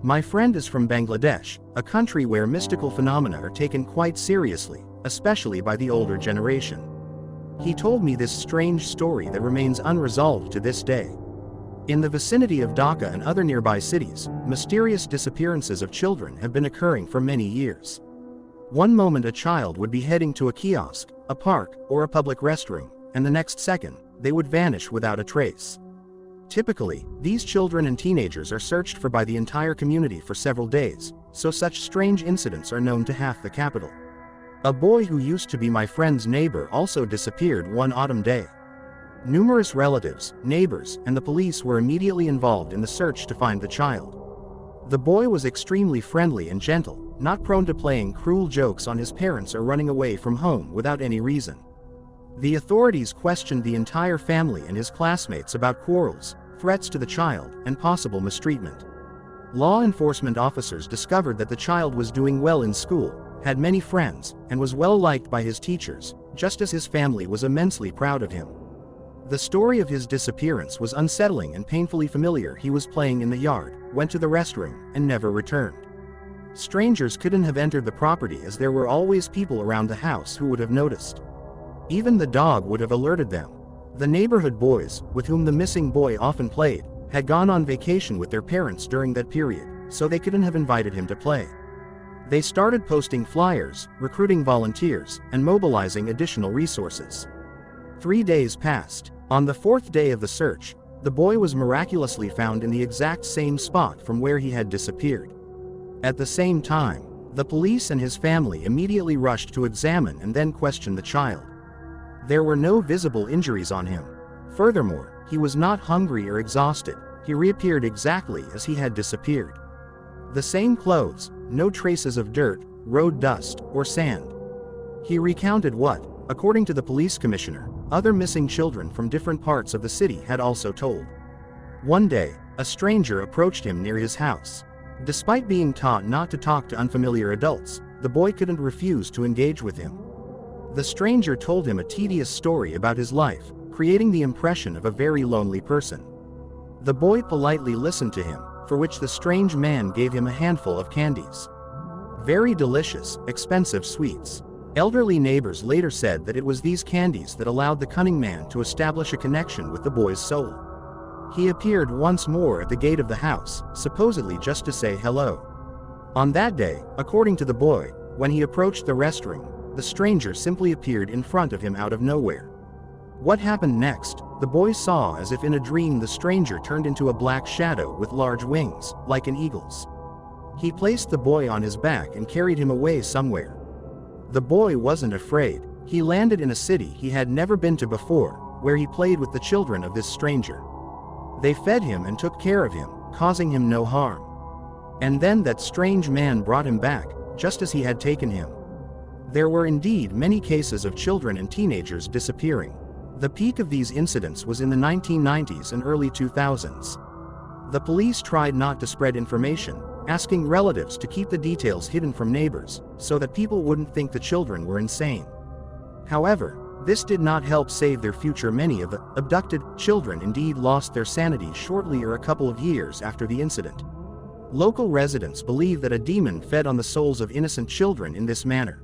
My friend is from Bangladesh, a country where mystical phenomena are taken quite seriously, especially by the older generation. He told me this strange story that remains unresolved to this day. In the vicinity of Dhaka and other nearby cities, mysterious disappearances of children have been occurring for many years. One moment a child would be heading to a kiosk, a park, or a public restroom, and the next second, they would vanish without a trace. Typically, these children and teenagers are searched for by the entire community for several days, so such strange incidents are known to half the capital. A boy who used to be my friend's neighbor also disappeared one autumn day. Numerous relatives, neighbors, and the police were immediately involved in the search to find the child. The boy was extremely friendly and gentle, not prone to playing cruel jokes on his parents or running away from home without any reason. The authorities questioned the entire family and his classmates about quarrels, threats to the child, and possible mistreatment. Law enforcement officers discovered that the child was doing well in school, had many friends, and was well liked by his teachers, just as his family was immensely proud of him. The story of his disappearance was unsettling and painfully familiar. He was playing in the yard, went to the restroom, and never returned. Strangers couldn't have entered the property as there were always people around the house who would have noticed. Even the dog would have alerted them. The neighborhood boys, with whom the missing boy often played, had gone on vacation with their parents during that period, so they couldn't have invited him to play. They started posting flyers, recruiting volunteers, and mobilizing additional resources. 3 days passed. On the 4th day of the search, the boy was miraculously found in the exact same spot from where he had disappeared. At the same time, the police and his family immediately rushed to examine and then question the child. There were no visible injuries on him. Furthermore, he was not hungry or exhausted. He reappeared exactly as he had disappeared. The same clothes, no traces of dirt, road dust, or sand. He recounted what, according to the police commissioner, other missing children from different parts of the city had also told. One day, a stranger approached him near his house. Despite being taught not to talk to unfamiliar adults, the boy couldn't refuse to engage with him. The stranger told him a tedious story about his life, creating the impression of a very lonely person. The boy politely listened to him, for which the strange man gave him a handful of candies. Very delicious, expensive sweets. Elderly neighbors later said that it was these candies that allowed the cunning man to establish a connection with the boy's soul. He appeared once more at the gate of the house, supposedly just to say hello. On that day, according to the boy, when he approached the restroom, the stranger simply appeared in front of him out of nowhere. What happened next, the boy saw as if in a dream. The stranger turned into a black shadow with large wings, like an eagle's. He placed the boy on his back and carried him away somewhere. The boy wasn't afraid. He landed in a city he had never been to before, where he played with the children of this stranger. They fed him and took care of him, causing him no harm. And then that strange man brought him back, just as he had taken him. There were indeed many cases of children and teenagers disappearing. The peak of these incidents was in the 1990s and early 2000s. The police tried not to spread information, asking relatives to keep the details hidden from neighbors, so that people wouldn't think the children were insane. However, this did not help save their future. Many of the abducted children indeed lost their sanity shortly or a couple of years after the incident. Local residents believe that a demon fed on the souls of innocent children in this manner.